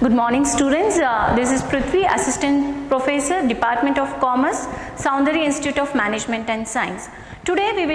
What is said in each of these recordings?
Good morning students, this is Prithvi, Assistant Professor, Department of Commerce, Soundari Institute of Management and Science. Today I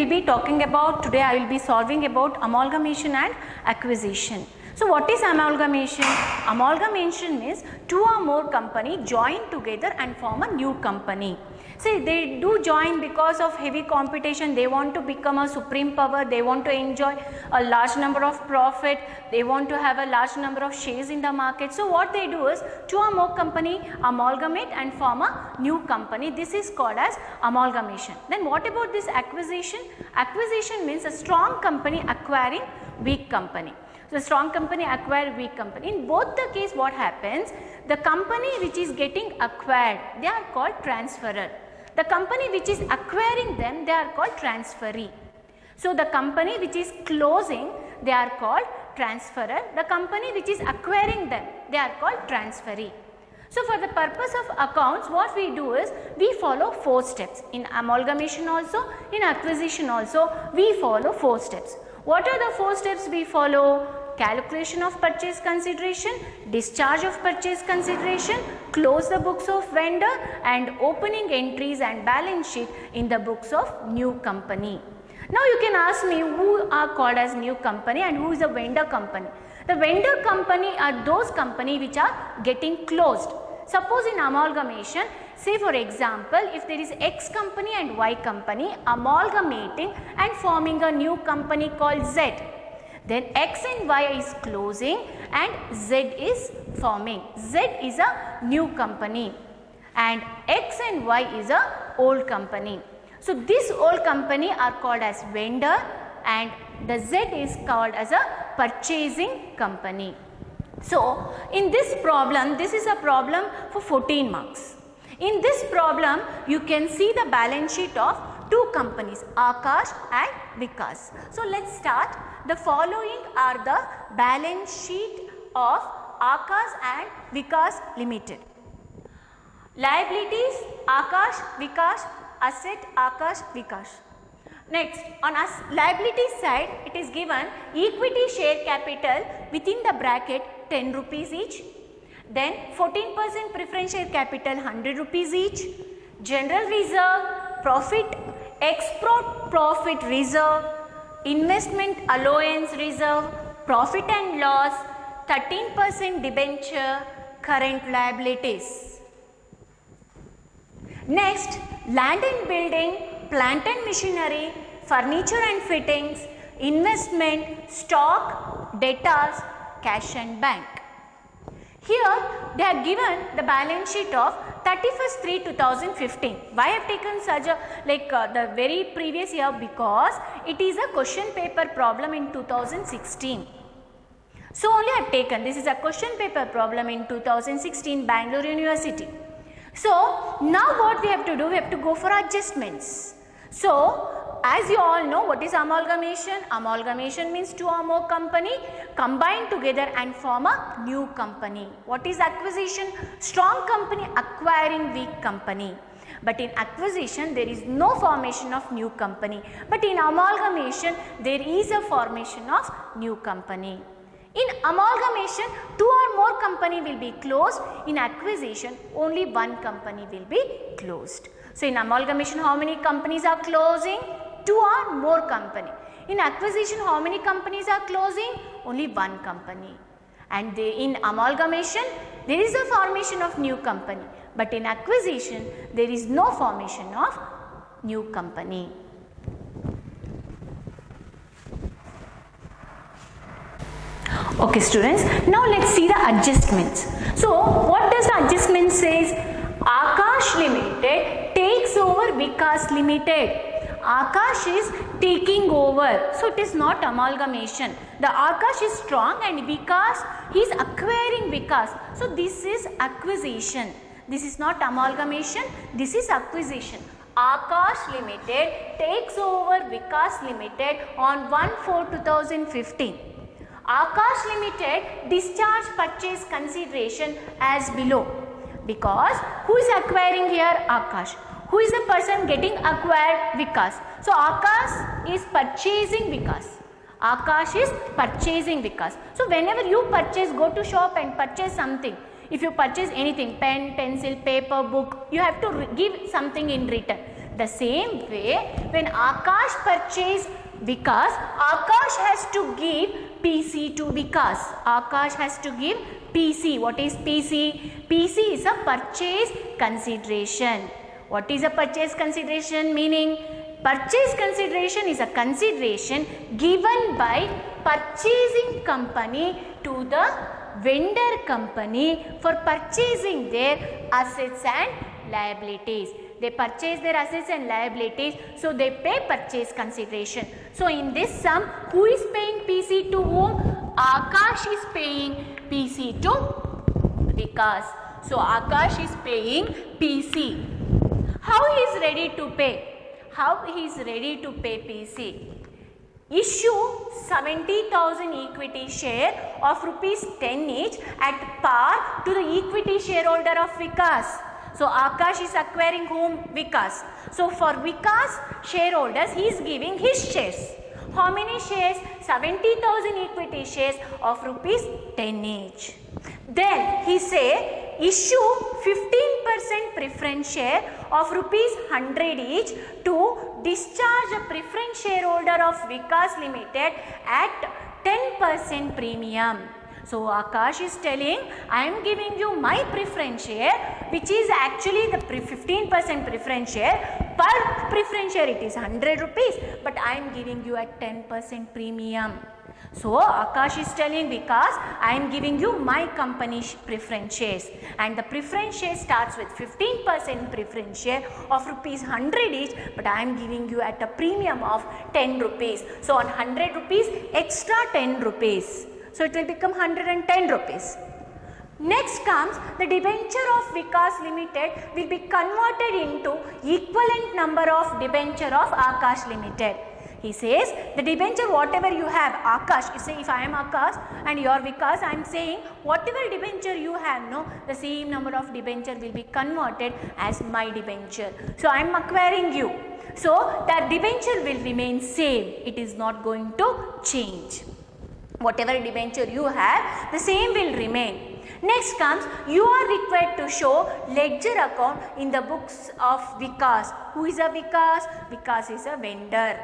will be solving about amalgamation and acquisition. So what is amalgamation? Amalgamation means two or more company join together and form a new company. See, they do join because of heavy competition. They want to become a supreme power. They want to enjoy a large number of profit. They want to have a large number of shares in the market. So what they do is two or more company amalgamate and form a new company. This is called as amalgamation. Then what about this acquisition? Acquisition means a strong company acquiring weak company. So strong company acquire weak company. In both the case, what happens? The company which is getting acquired, they are called transferor. The company which is acquiring them, they are called transferee. So the company which is closing, they are called transferor. The company which is acquiring them, they are called transferee. So for the purpose of accounts, what we do is we follow 4 steps. In amalgamation also, in acquisition also, we follow 4 steps. What are the 4 steps we follow? Calculation of purchase consideration, discharge of purchase consideration, close the books of vendor and opening entries and balance sheet in the books of new company. Now you can ask me who are called as new company and who is a vendor company. The vendor company are those company which are getting closed. Suppose in amalgamation, say for example, if there is X company and Y company amalgamating and forming a new company called Z, then X and Y is closing and Z is forming. Z is a new company and X and Y is a old company. So this old company are called as vendor and the Z is called as a purchasing company. So in this problem, this is a problem for 14 marks. In this problem, you can see the balance sheet of two companies, Aakash and Vikas. So let's start. The following are the balance sheet of Aakash and Vikas Limited. Liabilities, Aakash, Vikas, asset, Aakash, Vikas. Next, on liability side, it is given equity share capital within the bracket 10 rupees each. Then 14% preference share capital 100 rupees each. General reserve, profit, export profit reserve, investment allowance reserve, profit and loss, 13% debenture, current liabilities. Next, land and building, plant and machinery, furniture and fittings, investment, stock, debtors, cash and bank. Here they are given the balance sheet of 31st/3/2015. Why I have taken such a the very previous year? Because it is a question paper problem in 2016. So only I have taken, this is a question paper problem in 2016 Bangalore University. So now what we have to do? We have to go for adjustments. So as you all know, what is amalgamation? Amalgamation means two or more company combine together and form a new company. What is acquisition? Strong company acquiring weak company. But in acquisition, there is no formation of new company. But in amalgamation, there is a formation of new company. In amalgamation, two or more company will be closed. In acquisition, only one company will be closed. So in amalgamation, how many companies are closing? Two or more company. In acquisition, how many companies are closing? Only one company. And in amalgamation, there is a formation of new company. But in acquisition, there is no formation of new company. Okay students, now let's see the adjustments. So what does the adjustment says? Aakash Limited takes over Vikas Limited. Aakash is taking over. So it is not amalgamation. The Aakash is strong and Vikas, he is acquiring Vikas. So this is acquisition. This is not amalgamation. This is acquisition. Aakash Limited takes over Vikas Limited on 1/4/2015. Aakash Limited discharge purchase consideration as below. Because who is acquiring here? Aakash. Who is the person getting acquired? Vikas. So Aakash is purchasing Vikas. Akash is purchasing Vikas. So whenever you purchase, go to shop and purchase something. If you purchase anything, pen, pencil, paper, book, you have to give something in return. The same way, when Akash purchase Vikas, Akash has to give PC to Vikas. Akash has to give PC. What is PC? PC is a purchase consideration. What is a purchase consideration? Meaning, purchase consideration is a consideration given by purchasing company to the vendor company for purchasing their assets and liabilities. They purchase their assets and liabilities, so they pay purchase consideration. So in this sum, who is paying PC to whom? Akash is paying PC to Vikas. So Akash is paying PC. How he is ready to pay? How he is ready to pay PC? Issue 70,000 equity share of rupees 10 each at par to the equity shareholder of Vikas. So Akash is acquiring whom? Vikas. So for Vikas shareholders, he is giving his shares. How many shares? 70,000 equity shares of rupees 10 each. Then he say issue 15% preference share of rupees 100 each to discharge a preference shareholder of Vikas Limited at 10% premium. So Akash is telling, I am giving you my preference share, which is actually the 15% preference share. Per preference share it is 100 rupees, but I am giving you at 10% premium. So Akash is telling Vikas, I am giving you my company preference shares, and the preference share starts with 15% preference share of rupees 100 each, but I am giving you at a premium of 10 rupees. So on 100 rupees, extra 10 rupees. So it will become 110 rupees. Next comes the debenture of Vikas Limited will be converted into equivalent number of debenture of Akash Limited. He says the debenture whatever you have, Akash, you say if I am Akash and you are Vikas, I am saying whatever debenture you have, no, the same number of debenture will be converted as my debenture. So I am acquiring you. So that debenture will remain same. It is not going to change. Whatever debenture you have, the same will remain. Next comes, you are required to show ledger account in the books of Vikas. Who is a Vikas? Vikas is a vendor.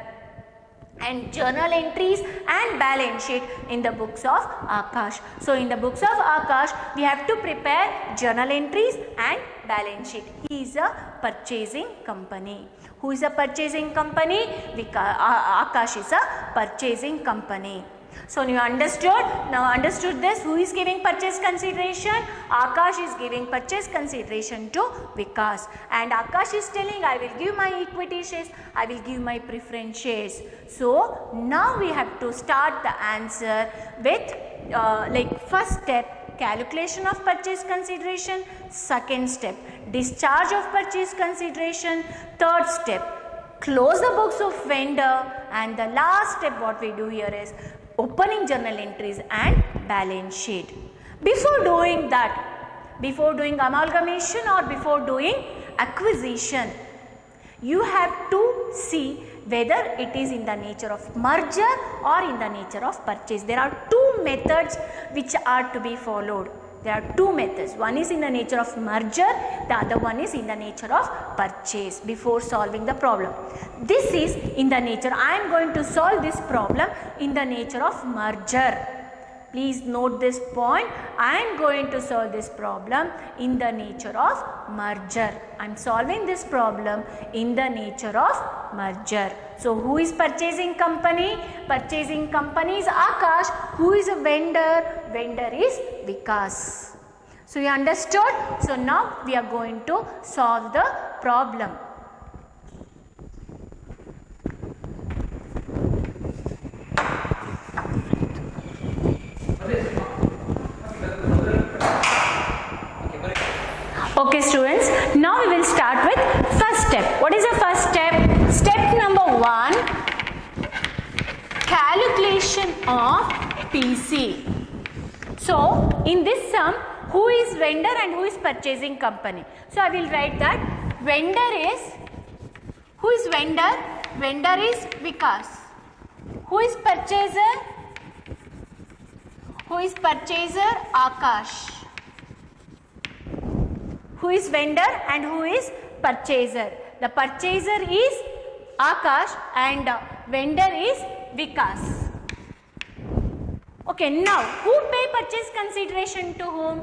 And journal entries and balance sheet in the books of Akash. So in the books of Akash, we have to prepare journal entries and balance sheet. He is a purchasing company. Who is a purchasing company? Akash is a purchasing company. So you understood this. Who is giving purchase consideration? Akash is giving purchase consideration to Vikas, and Akash is telling, I will give my equity shares, I will give my preference shares. So now we have to start the answer with first step, calculation of purchase consideration, second step, discharge of purchase consideration, third step, close the books of vendor, and the last step what we do here is opening journal entries and balance sheet. Before doing that, before doing amalgamation or before doing acquisition, you have to see whether it is in the nature of merger or in the nature of purchase. There are two methods which are to be followed. There are two methods. One is in the nature of merger, the other one is in the nature of purchase before solving the problem. This is in the nature, I am going to solve this problem in the nature of merger. Please note this point. I am going to solve this problem in the nature of merger. I am solving this problem in the nature of merger. So who is purchasing company? Purchasing company is Akash. Who is a vendor? Vendor is Vikas. So you understood? So now we are going to solve the problem. Okay students, now we will start with first step. What is the first step? Step number 1, calculation of PC. So in this sum, who is vendor and who is purchasing company? So I will write that vendor is, who is vendor? Vendor is Vikas. Who is purchaser? Who is purchaser? Akash. Who is vendor and who is purchaser? The purchaser is Akash and vendor is Vikas. Okay, now who pay purchase consideration to whom?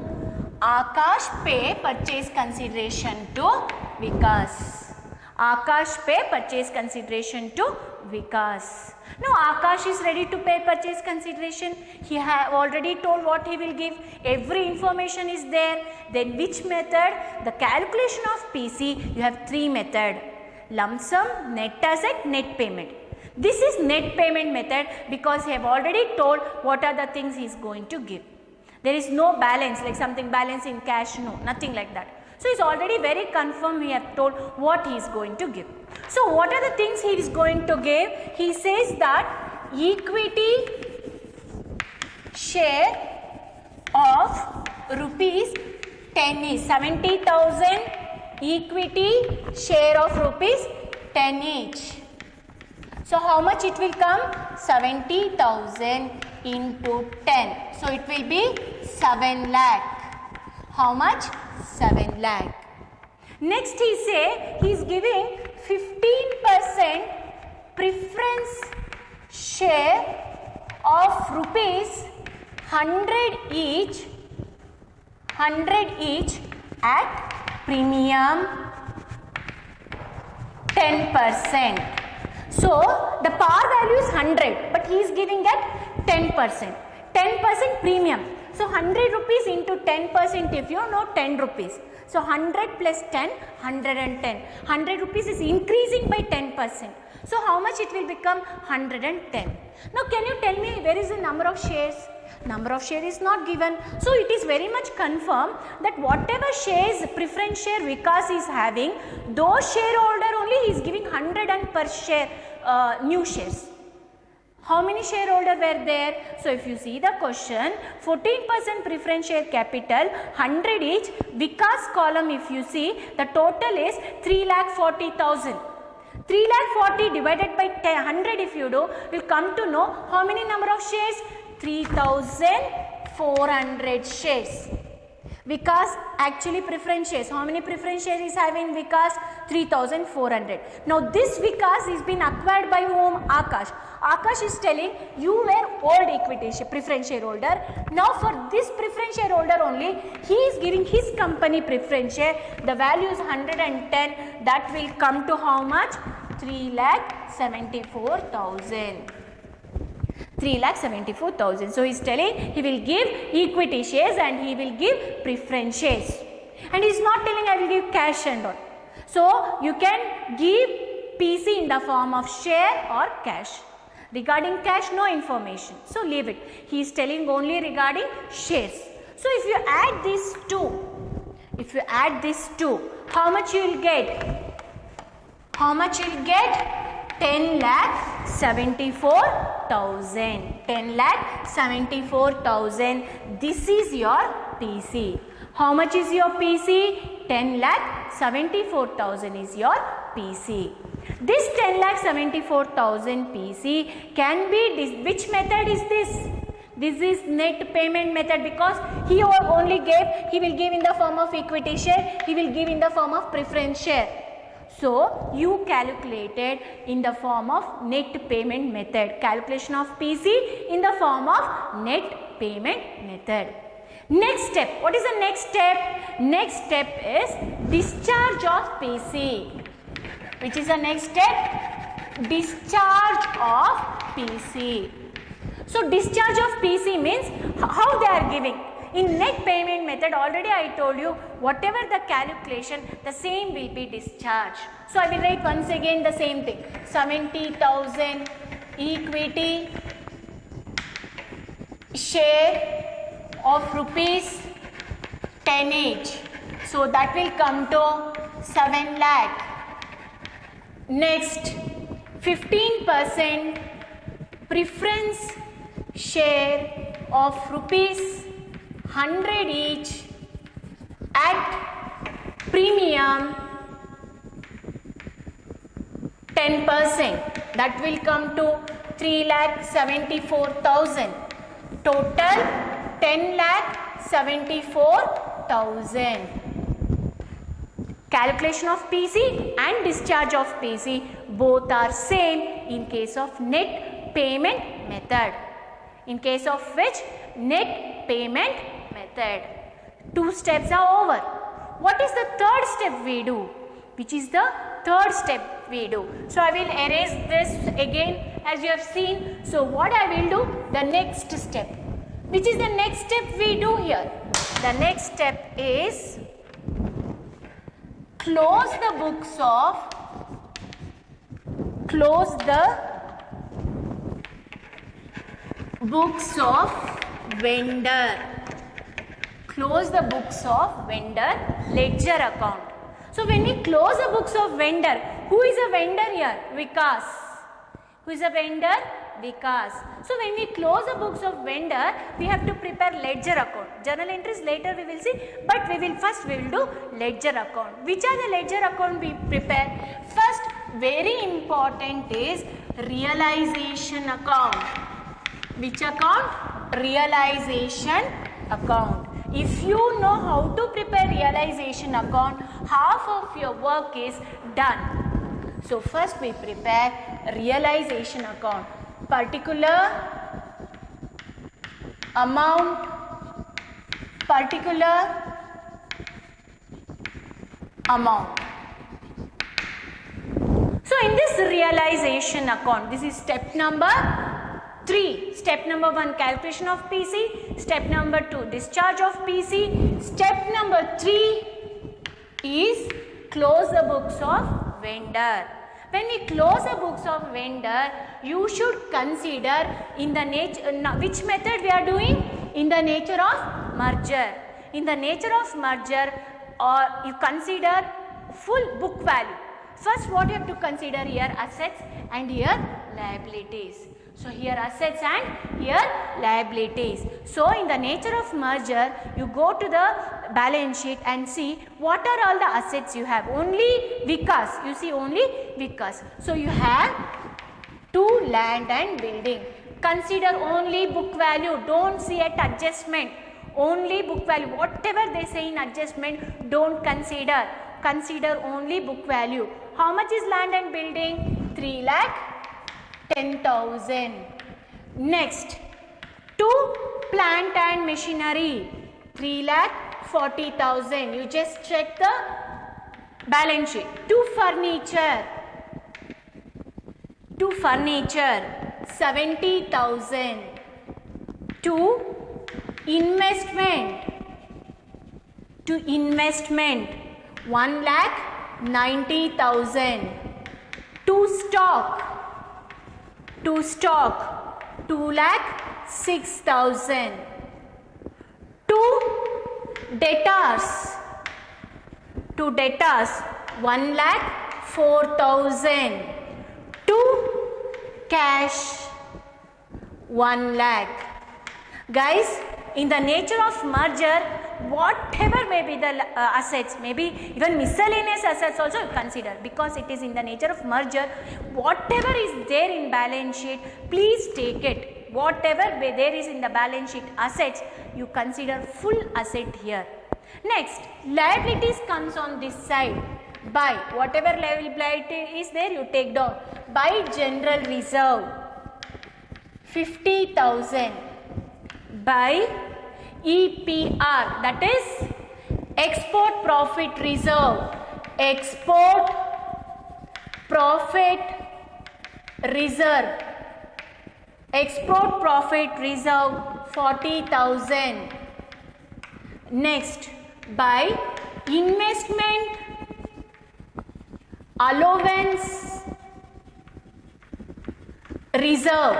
Akash pay purchase consideration to Vikas. Akash pay purchase consideration to Vikas. Now Akash is ready to pay purchase consideration. He have already told what he will give. Every information is there. Then which method? The calculation of PC, you have three methods. Lump sum, net asset, net payment. This is net payment method because he have already told what are the things he is going to give. There is no balance like something balance in cash, no, nothing like that. So, he is already very confirmed, he have told what he is going to give. So, what are the things he is going to give? He says that equity share of rupees 10 is 70,000, equity share of rupees 10 each. So, how much it will come? 70,000 into 10. So, it will be 7 lakh. How much? 7 lakh. Next he say he is giving 15% preference share of rupees 100 each at premium 10%. So, the par value is 100 but he is giving at 10%. 10% premium. So, 100 rupees into 10% if you know 10 rupees. So, 100 plus 10, 110. 100 rupees is increasing by 10%. So, how much it will become? 110. Now, can you tell me where is the number of shares? Number of share is not given. So, it is very much confirmed that whatever shares, preference share Vikas is having, those shareholder only he is giving 100 and per share new shares. How many shareholder were there? So, if you see the question, 14% preference share capital, 100 each, Vikas column if you see, the total is 3,40,000. 3,40,000 divided by 100 if you do, will come to know how many number of shares? 3,400 shares. Vikas actually preference shares. How many preference shares is having Vikas? 3,400. Now this Vikas is been acquired by whom? Akash. Akash is telling you were old equity preference shareholder. Now for this preference shareholder only, he is giving his company preference share. The value is 110. That will come to how much? 3,74,000. 3,74,000. So, he is telling he will give equity shares and he will give preference shares. And he is not telling I will give cash and all. So, you can give PC in the form of share or cash. Regarding cash, no information. So, leave it. He is telling only regarding shares. So, if you add these two, how much you will get? How much you will get? 10,74,000. 10,74,000. This is your PC. How much is your PC? 10,74,000 is your PC. This 10,74,000 PC can be, which method is this? This is net payment method because he only gave, he will give in the form of equity share, he will give in the form of preference share. So, you calculated in the form of net payment method. Calculation of PC in the form of net payment method. Next step. What is the next step? Next step is discharge of PC. Which is the next step? Discharge of PC. So, discharge of PC means how they are giving. In net payment method, already I told you, whatever the calculation, the same will be discharged. So, I will write once again the same thing. 70,000 equity share of rupees 10 each. So, that will come to 7 lakh. Next, 15% preference share of rupees 100 each at premium 10%. That will come to 3,74,000. Total 10,74,000. Calculation of PC and discharge of PC both are same in case of net payment method. In case of which? Net payment method. 2 steps are over. What is the third step we do? Which is the third step we do? So I will erase this again as you have seen. So what I will do? The next step. Which is the next step we do here? The next step is close the books of vendor. Close the books of vendor ledger account. So when we close the books of vendor, who is a vendor here? Vikas. Who is a vendor? Vikas. So when we close the books of vendor, we have to prepare ledger account. Journal entries later we will see, but we will do ledger account. Which are the ledger account we prepare? First, very important is realization account. Which account? Realization account. If you know how to prepare realization account, half of your work is done. So first we prepare realization account. Particular amount. So in this realization account, this is step number 3. Step number 1, calculation of PC. Step number 2, discharge of PC. Step number 3 is close the books of vendor. When we close the books of vendor, you should consider in the nature, which method we are doing? In the nature of merger. In the nature of merger, or you consider full book value. First, what you have to consider here? Assets and here liabilities. So here assets and here liabilities. So in the nature of merger, you go to the balance sheet and see what are all the assets you have. Only Vikas. You see only Vikas. So you have 2 land and building. Consider only book value. Don't see at adjustment. Only book value. Whatever they say in adjustment, don't consider. Consider only book value. How much is land and building? 3,10,000. Next, 2 plant and machinery. 3,40,000. You just check the balance sheet. 2 furniture. 70,000. 2 investment. 1,90,000. 2 stock. 2,06,000. 2 debtors. 1,04,000. 2 cash. 1,00,000. Guys, in the nature of merger, whatever may be the assets, maybe even miscellaneous assets also you consider, because it is in the nature of merger. Whatever is there in balance sheet, please take it. Whatever there is in the balance sheet assets, you consider full asset here. Next, liabilities comes on this side. By whatever liability is there, you take down. By general reserve, 50,000. By EPR, that is export profit reserve. Export profit reserve. Export profit reserve 40,000. Next, by investment allowance reserve.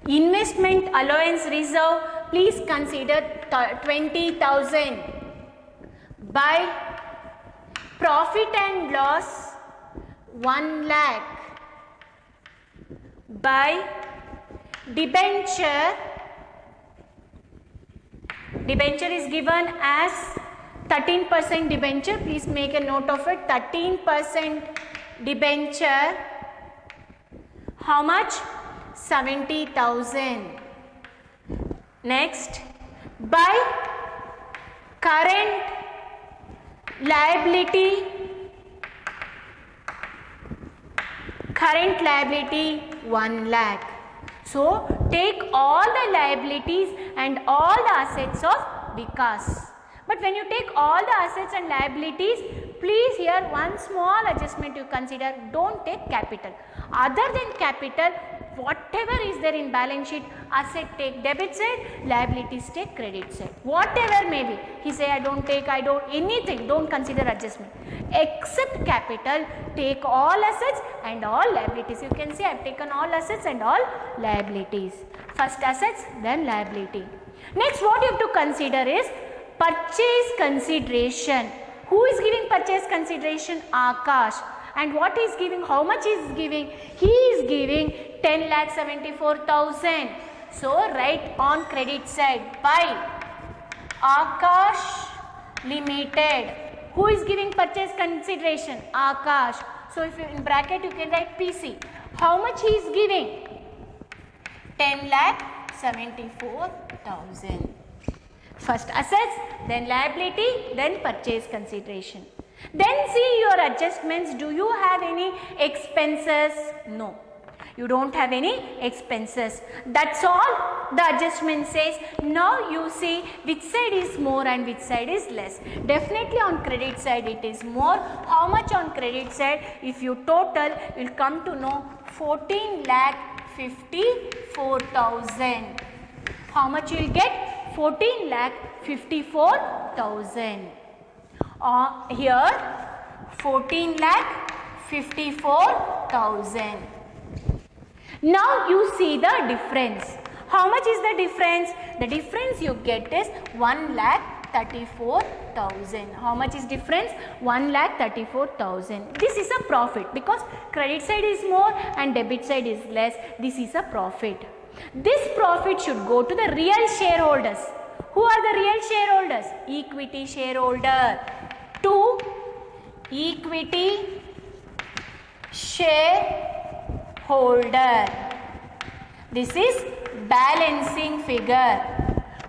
Investment allowance reserve, please consider 20,000. By profit and loss, 1,00,000. By debenture is given as 13% debenture. Please make a note of it. 13% debenture. How much? 70,000. Next, by current liability 1 lakh. So take all the liabilities and all the assets of Vikas. But when you take all the assets and liabilities, please here one small adjustment you consider, don't take capital. Other than capital, whatever is there in balance sheet, asset take debit side, liabilities take credit side. Whatever may be, he say anything, don't consider adjustment. Except capital, take all assets and all liabilities. You can see I have taken all assets and all liabilities. First assets, then liability. Next, what you have to consider is purchase consideration. Who is giving purchase consideration? Akash. And what is giving? How much is giving? He is giving 10,74,000. So write on credit side by Akash Limited. Who is giving purchase consideration? Akash. So if you in bracket you can write PC. How much he is giving? 10,74,000. First assets, then liability, then purchase consideration. Then see your adjustments. Do you have any expenses? No. You don't have any expenses. That's all the adjustment says. Now you see which side is more and which side is less. Definitely on credit side it is more. How much on credit side? If you total, you will come to know 14,54,000. How much you will get? 14,54,000. Here 14,54,000. Now you see the difference. How much is the difference? The difference you get is 1,34,000. How much is difference? 1,34,000. This is a profit because credit side is more and debit side is less. This is a profit. This profit should go to the real shareholders. Who are the real shareholders? Equity shareholder. To equity shareholder. This is balancing figure.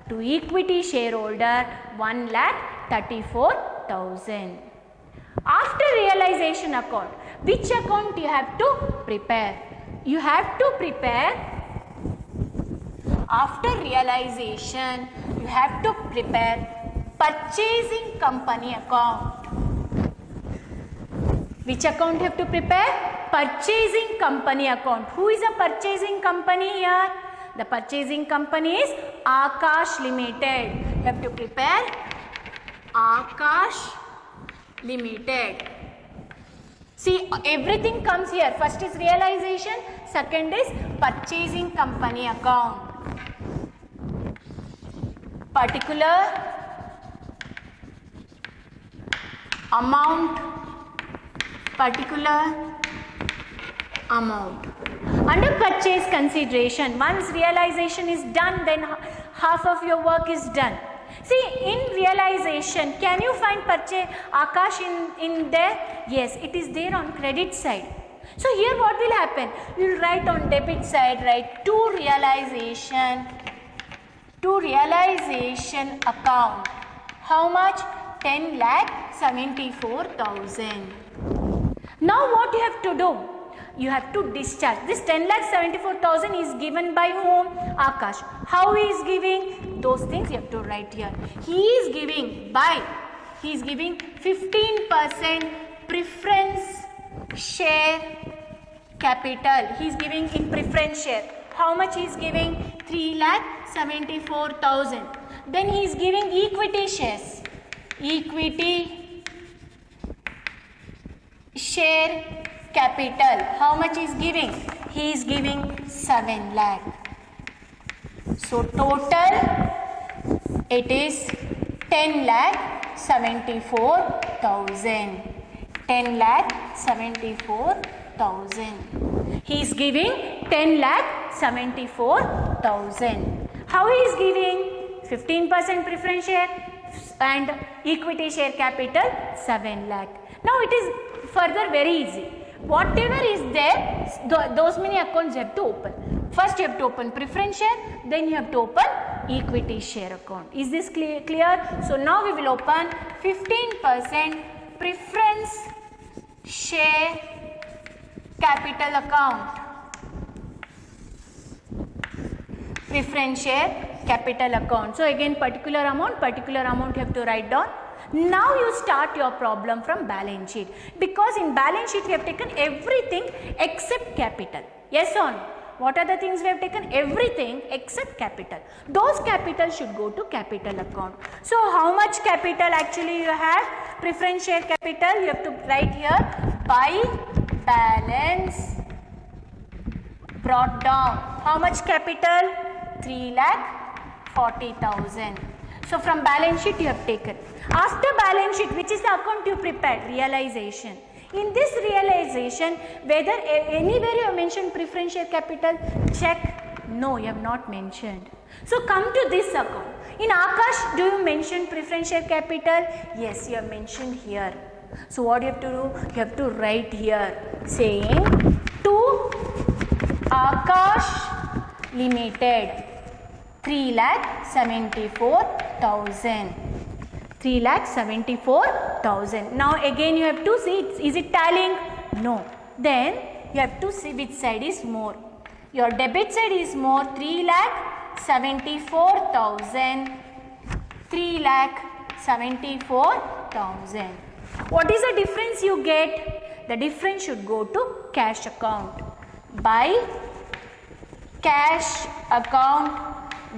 To equity shareholder 1,34,000. After realization account, which account you have to prepare? You have to prepare after realization. You have to prepare purchasing company account. Which account you have to prepare? Purchasing company account. Who is a purchasing company here? The purchasing company is Akash Limited. You have to prepare Akash Limited. See, everything comes here. First is realization, second is purchasing company account. Particular amount, Under purchase consideration, once realization is done, then half of your work is done. See, in realization, can you find purchase Akash in there? Yes, it is there on credit side. So here what will happen? You will write on debit side, write to realization account. How much? 10,74,000. Now what you have to do? You have to discharge. This 10,74,000 is given by whom? Akash. How he is giving? Those things you have to write here. He is giving 15% preference share capital. He is giving in preference share. How much he is giving? 3,74,000. Then he is giving equity shares. Equity share capital. How much is giving? He is giving 7 lakh. So total it is 10,74,000. 10,74,000. He is giving 10,74,000. How he is giving? 15% preference share and equity share capital 7 lakh. Now it is further very easy. Whatever is there, those many accounts you have to open. First you have to open preference share, then you have to open equity share account. Is this clear? So now we will open 15% preference share capital account. Preference share capital account. So again particular amount you have to write down. Now you start your problem from balance sheet, because in balance sheet we have taken everything except capital. Yes or no? What are the things we have taken? Everything except capital. Those capital should go to capital account. So how much capital actually you have? Preference share capital you have to write here by balance brought down. How much capital? 3,40,000. So from balance sheet you have taken. After balance sheet, which is the account you prepared? Realization. In this realization, whether anywhere you have mentioned preference share capital, check. No, you have not mentioned. So come to this account. In Akash, do you mention preference share capital? Yes, you have mentioned here. So what you have to do? You have to write here saying to Akash Limited 3,74,000. 3,74,000. Now again you have to see, is it tallying? No. Then you have to see which side is more. Your debit side is more, 3,74,000. 3,74,000. What is the difference you get? The difference should go to cash account. By cash account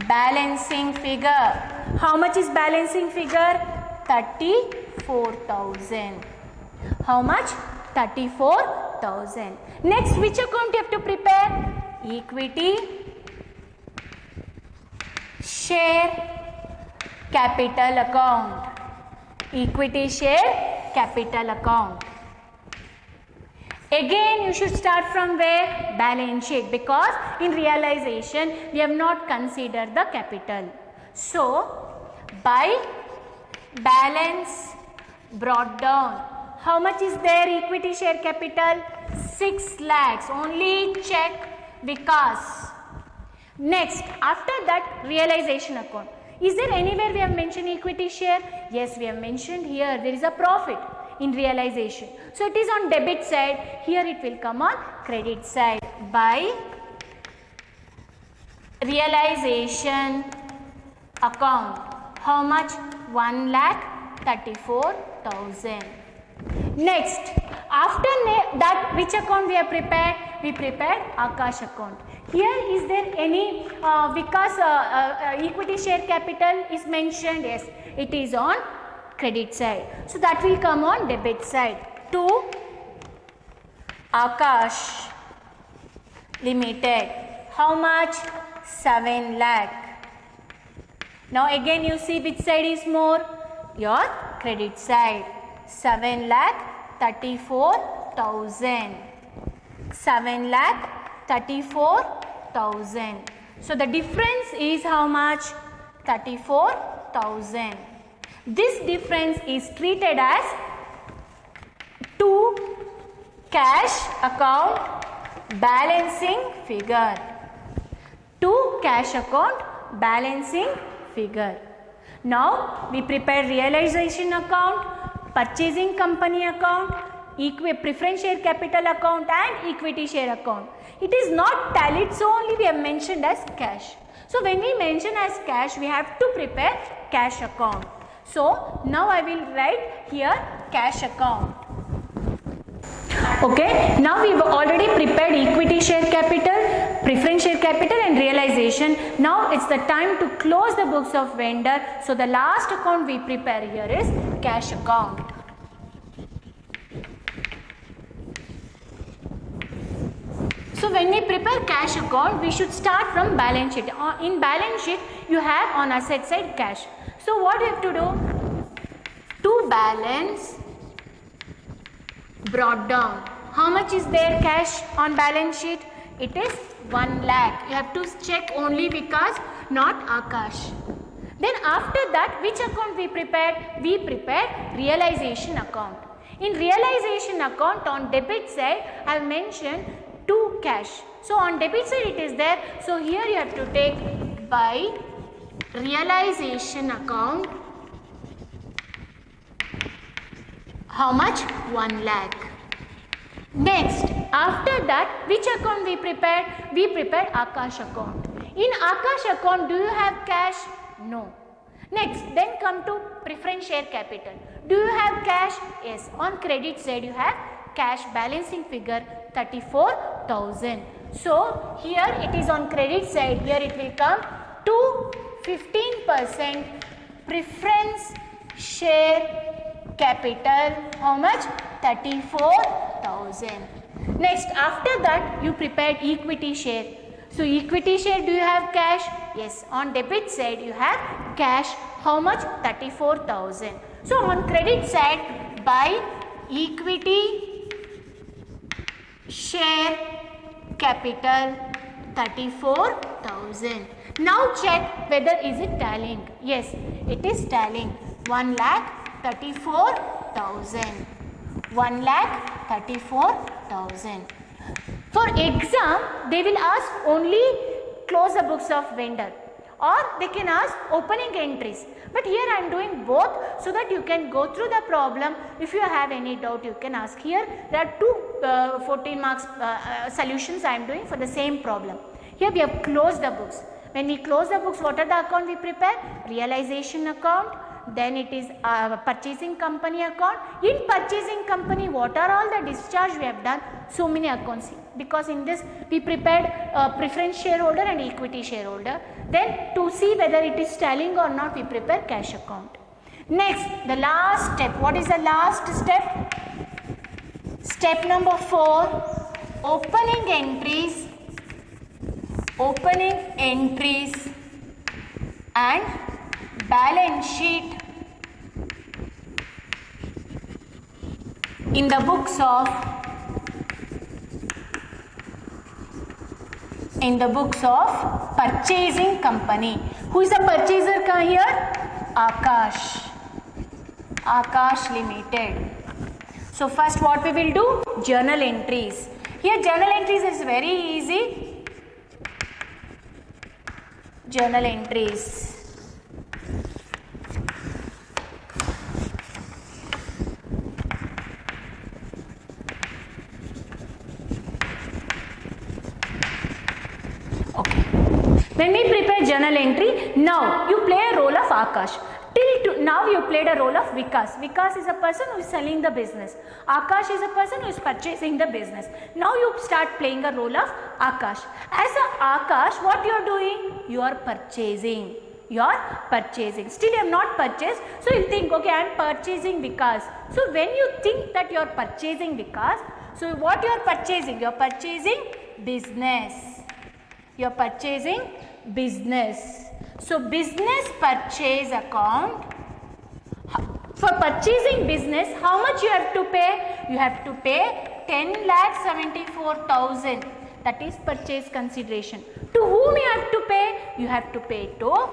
balancing figure. How much is balancing figure? 34,000. How much? 34,000. Next, which account you have to prepare? Equity share capital account. Equity share capital account. Again you should start from where? Balance sheet, because in realization we have not considered the capital. So by balance brought down, how much is there equity share capital? 6 lakhs. Only check Vikas. Next, after that realization account. Is there anywhere we have mentioned equity share? Yes, we have mentioned here. There is a profit in realization. So it is on debit side. Here it will come on credit side. By realization account. How much? 1,34,000. Next, after that, which account we have prepared? We prepared Akash account. Here is there any Vikas equity share capital is mentioned? Yes, it is on credit side. So that will come on debit side. To Akash Limited. How much? 7 lakh. Now again you see which side is more? Your credit side. 7,34,000. 7,34,000. So the difference is how much? 34,000. This difference is treated as to cash account balancing figure. To cash account balancing figure. Now we prepare realization account, purchasing company account, preference share capital account and equity share account. It is not tallied, so only we have mentioned as cash. So when we mention as cash, we have to prepare cash account. So now I will write here cash account. Okay, now we have already prepared equity share capital, preference share capital and realization. Now it's the time to close the books of vendor. So the last account we prepare here is cash account. So when we prepare cash account, we should start from balance sheet. In balance sheet, you have on asset side cash. So what you have to do? To balance brought down. How much is there cash on balance sheet? It is 1 lakh. You have to check only because not Akash. Then after that, which account we prepared? We prepared realization account. In realization account on debit side, I have mentioned to cash. So on debit side it is there. So here you have to take by realization account. How much? 1 lakh. Next, after that, which account we prepared? We prepared Akash account. In Akash account, do you have cash? No. Next, then come to preference share capital. Do you have cash? Yes. On credit side, you have cash balancing figure 34,000. So, here it is on credit side. Here it will come to 15% preference share capital. How much? 34,000. Next, after that, you prepared equity share. So, equity share, do you have cash? Yes. On debit side, you have cash. How much? 34,000. So, on credit side, by equity share capital 34,000. Now, check whether is it tallying. Yes, it is tallying. 1,34,000. 1,34,000. For exam, they will ask only close the books of vendor, or they can ask opening entries. But here I am doing both so that you can go through the problem. If you have any doubt, you can ask. Here there are two 14 marks solutions I am doing for the same problem. Here we have closed the books. When we close the books, what are the account we prepare? Realization account. Then it is purchasing company account. In purchasing company, what are all the discharge we have done? So many accounts, because in this we prepared preference shareholder and equity shareholder. Then to see whether it is tallying or not, we prepare cash account. Next, the last step. What is the last step? Step number 4, opening entries. Opening entries and balance sheet in the books of purchasing company. Who is the purchaser here? Akash Limited. So first what we will do? Journal entries. Here journal entries is very easy. Journal entries. Okay. When we prepare journal entry, now you play a role of Akash. Now you played a role of Vikas. Vikas is a person who is selling the business. Akash is a person who is purchasing the business. Now you start playing a role of Akash. As a Akash, what you are doing? You are purchasing. Still you have not purchased. So you think, okay, I am purchasing Vikas. So when you think that you are purchasing Vikas, so what you are purchasing? You are purchasing business. You are purchasing business. So business purchase account. For purchasing business, how much you have to pay? You have to pay 10,74,000. That is purchase consideration. To whom you have to pay? You have to pay to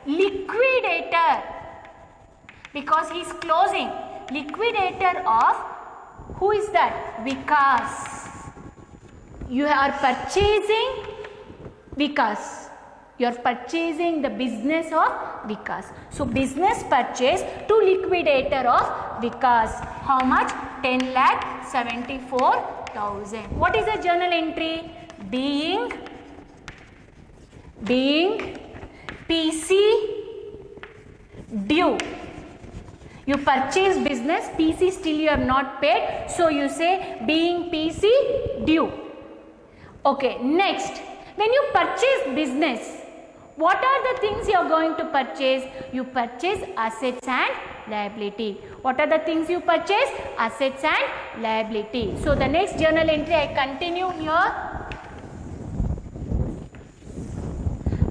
liquidator, because he is closing. Liquidator of, who is that? Vikas. You are purchasing Vikas. You are purchasing the business of Vikas. So business purchase to liquidator of Vikas. How much? 10,74,000. What is the journal entry? Being PC due. You purchase business, PC still you have not paid. So you say being PC due. Okay, next. When you purchase business, what are the things you are going to purchase? You purchase assets and liability. What are the things you purchase? Assets and liability. So the next journal entry I continue here.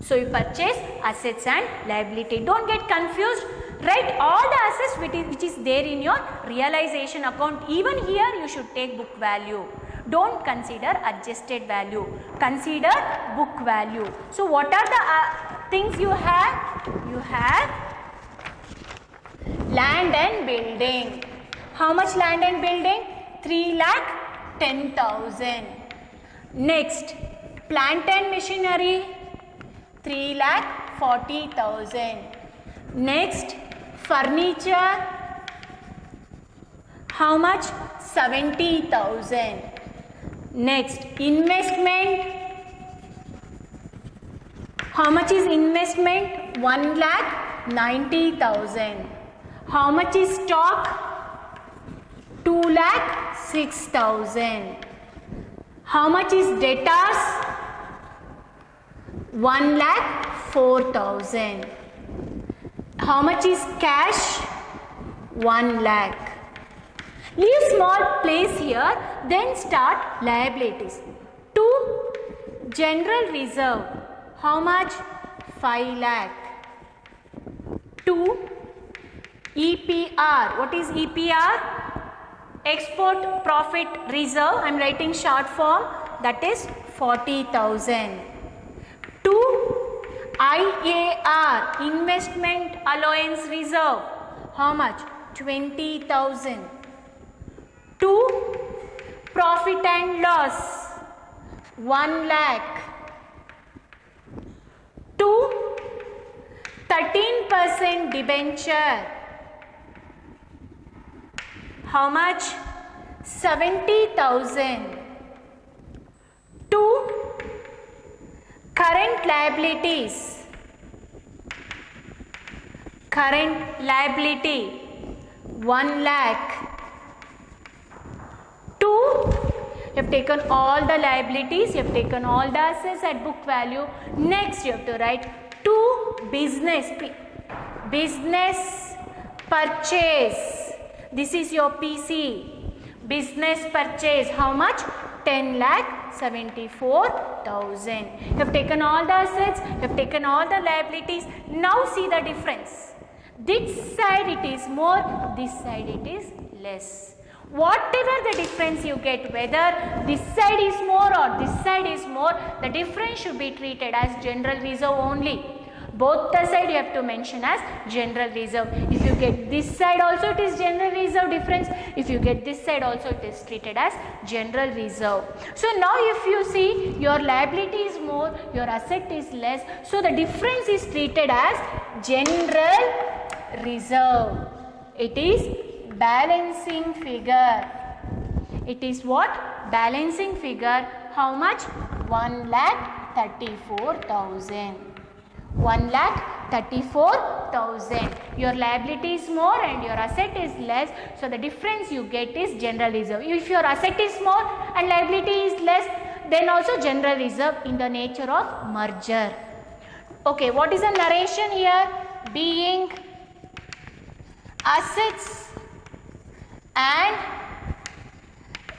So you purchase assets and liability. Don't get confused. Write all the assets which is there in your realization account. Even here you should take book value. Don't consider adjusted value. Consider book value. So what are the things you have? You have land and building. How much land and building? 3,10,000. Next, plant and machinery 3,40,000. Next, furniture, how much? 70,000. Next, investment, how much is investment? 1,90,000. How much is stock? 2,06,000. How much is debtors? 1,04,000. How much is cash? 1 lakh. Leave small place here, then start liabilities. To general reserve, how much? 5 lakh. To EPR, what is EPR? Export Profit Reserve, I am writing short form, that is 40,000. To IAR, Investment Allowance Reserve, how much? 20,000. To Profit and Loss, 1 lakh. To 13% debenture, how much? 70,000. To current liabilities, current liability 1 lakh. To, you have taken all the liabilities, you have taken all the assets at book value. Next you have to write to business, business purchase. This is your PC. Business purchase, how much? 10,74,000. You have taken all the assets, you have taken all the liabilities. Now see the difference. This side it is more, this side it is less. Whatever the difference you get, whether this side is more or this side is more, the difference should be treated as general reserve only. Both the side you have to mention as general reserve. If you get this side also, it is general reserve difference. If you get this side also, it is treated as general reserve. So now if you see your liability is more, your asset is less, so the difference is treated as general reserve. It is balancing figure. It is what? Balancing figure. How much? 1,34,000. 1,34,000. Your liability is more and your asset is less. So the difference you get is general reserve. If your asset is more and liability is less, then also general reserve in the nature of merger. Okay, what is the narration here? Being assets and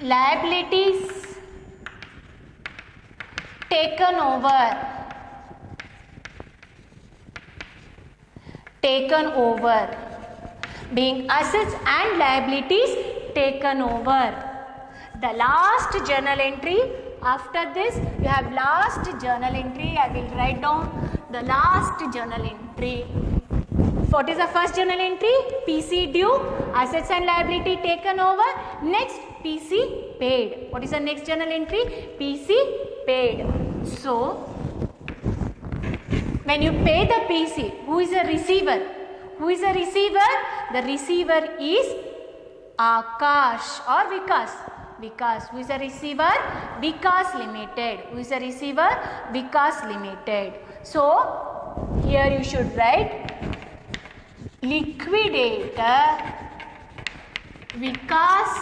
liabilities taken over. Being assets and liabilities taken over. The last journal entry, after this you have last journal entry. I will write down the last journal entry. What is the first journal entry? PC due, assets and liability taken over. Next, PC paid. What is the next journal entry? PC paid. So when you pay the PC, who is the receiver? Who is the receiver? The receiver is Akash or Vikas. Vikas. Who is the receiver? Vikas Limited. Who is the receiver? Vikas Limited. So here you should write liquidator Vikas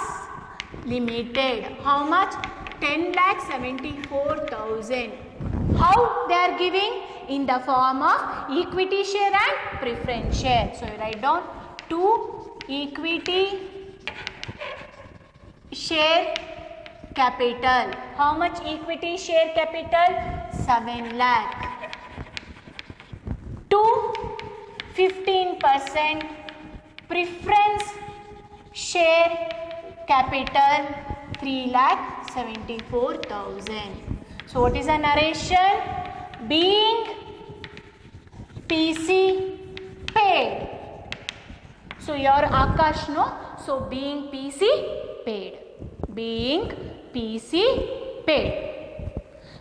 Limited. How much? 10,74,000. How they are giving? In the form of equity share and preference share. So you write down 2 equity share capital. How much equity share capital? 7 lakh. 2 15% preference share capital 3,74,000. So what is the narration? Being PC paid. So your Akash no. So being PC paid. Being PC paid.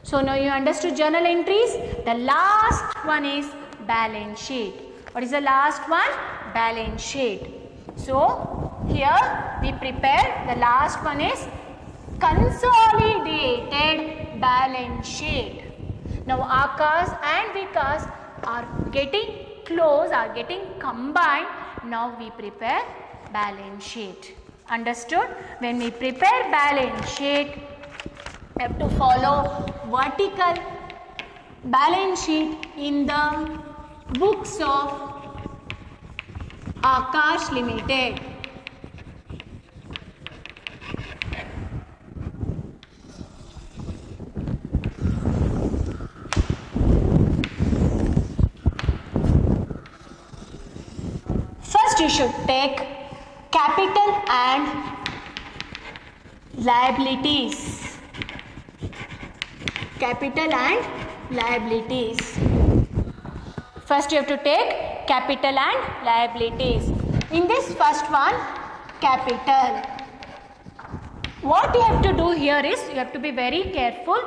So now you understood journal entries. The last one is balance sheet. What is the last one? Balance sheet. So here we prepare, the last one is consolidated balance sheet. Now Akash and Vikas are getting close, are getting combined. Now we prepare balance sheet. Understood? When we prepare balance sheet, we have to follow vertical balance sheet in the books of Akash Limited. First you should take capital and liabilities. Capital and liabilities. First you have to take capital and liabilities. In this first one, capital. What you have to do here is, you have to be very careful.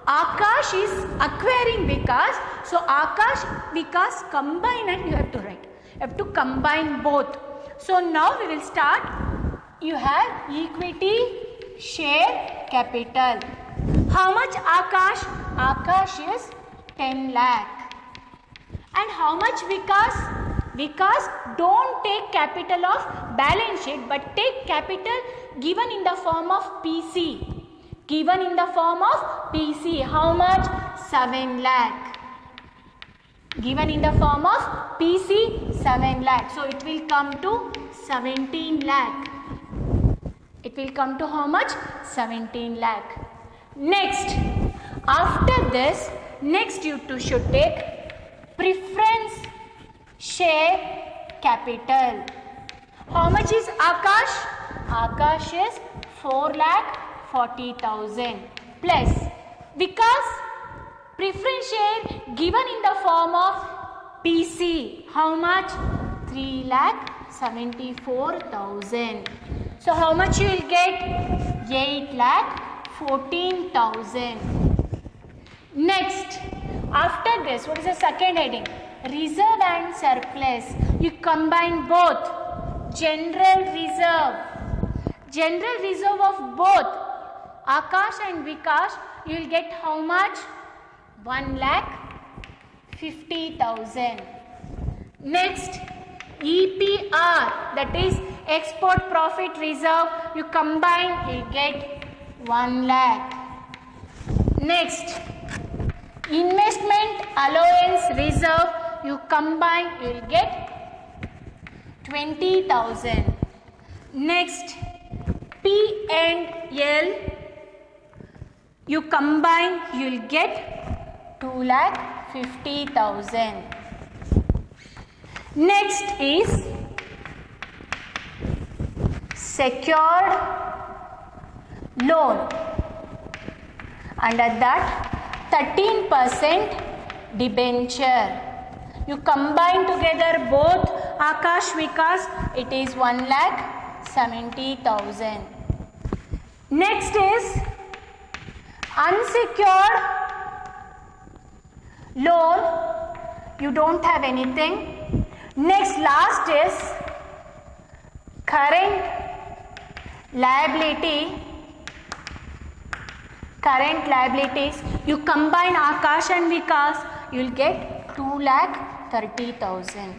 Akash is acquiring Vikas. So Akash, Vikas combine and you have to write. You have to combine both. So now we will start. You have equity, share, capital. How much Akash? Akash is 10 lakh. And how much Vikas? Vikas, don't take capital of balance sheet, but take capital given in the form of PC. Given in the form of PC. How much? 7 lakh. Given in the form of PC, 7 lakh. So it will come to 17 lakh. It will come to how much? 17 lakh. Next, after this, next you two should take preference share capital. How much is Akash? Akash is 4,40,000 plus Vikas preference share given in the form of PC. How much? 3,74,000. So how much you will get? 8,14,000. Next, after this, what is the second heading? Reserve and surplus. You combine both. General reserve. General reserve of both Akash and Vikas, you will get how much? 1,50,000. Next, EPR, that is export profit reserve. You combine, you will get 1 lakh. Next, investment allowance reserve, you combine, you will get 20,000. Next, P&L, you combine, you will get 2,50,000. Next is secured loan. Under that, 13% debenture. You combine together both Akash, Vikas, it is 1,70,000. Next is unsecured loan. You don't have anything. Next, last is current liability. Current liabilities. You combine Akash and Vikas, you will get 2,30,000.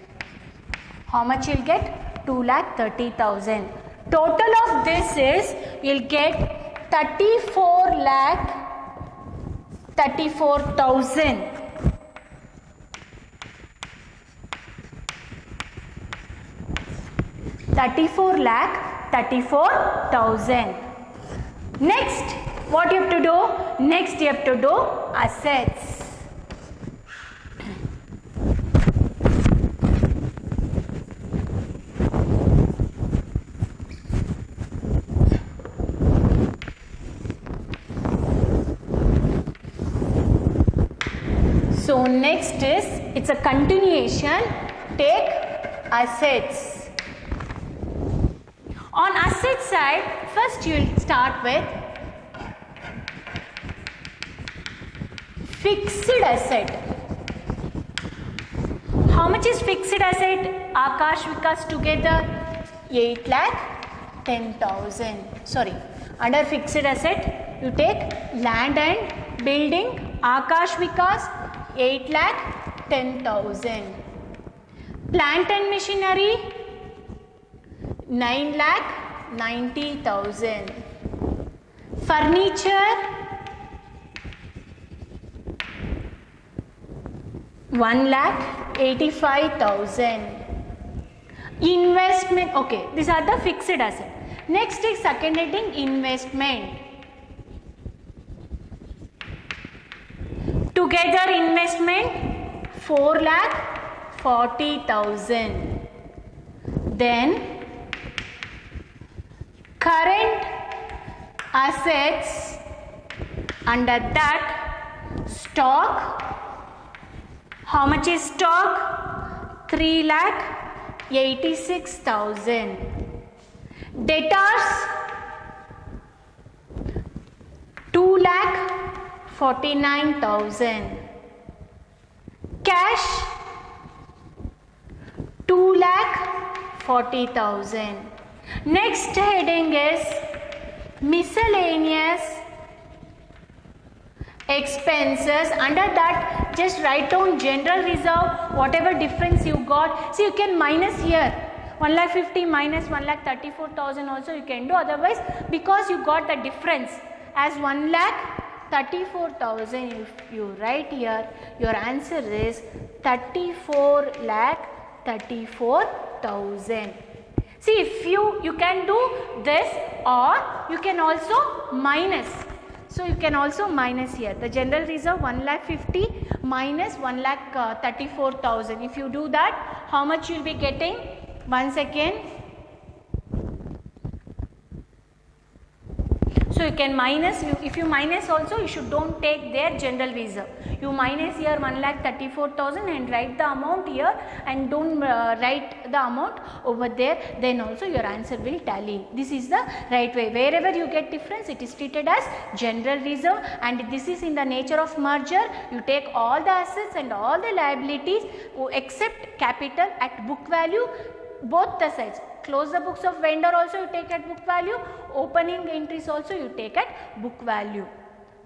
How much you will get? 2,30,000. Total of this is, you will get 34,34,000. $34,34,000. Next, what you have to do? Next, you have to do assets. So next is, it's a continuation. Take assets. On asset side, first you will start with Fixed asset. How much is fixed asset? Akash, Vikas together 8,10,000. Sorry, under fixed asset you take land and building. Akash, Vikas 8,10,000. Plant and machinery 9,90,000. Furniture 1,85,000. Investment, okay, these are the fixed asset. Next is second heading, investment. Together investment 4,40,000. Then current assets, under that stock. How much is stock? 3,86,000. Debtors 2,49,000. Cash 2,40,000. Next heading is miscellaneous expenses. Under that just write down general reserve, whatever difference you got. See, you can minus here 1,50,000 minus 1,34,000 also you can do. Otherwise, because you got the difference as 1,34,000, if you write here, your answer is 34,34,000. See, if you can do this, or you can also minus. So you can also minus here. The general reserve 1,50,000 minus 1,34,000. If you do that, how much you will be getting? 1 second. So you can minus. If you minus also, you should don't take their general reserve. You minus here 1,34,000 and write the amount here, and don't write the amount over there. Then also your answer will tally. This is the right way. Wherever you get difference, it is treated as general reserve, and this is in the nature of merger. You take all the assets and all the liabilities except capital at book value, both the sides. Close the books of vendor also you take at book value, opening entries also you take at book value.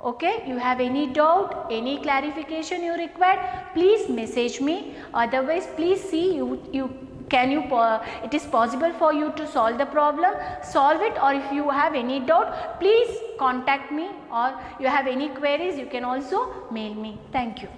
Okay, you have any doubt, any clarification you require, please message me. Otherwise, please see it is possible for you to solve the problem, solve it, or if you have any doubt, please contact me, or you have any queries, you can also mail me. Thank you.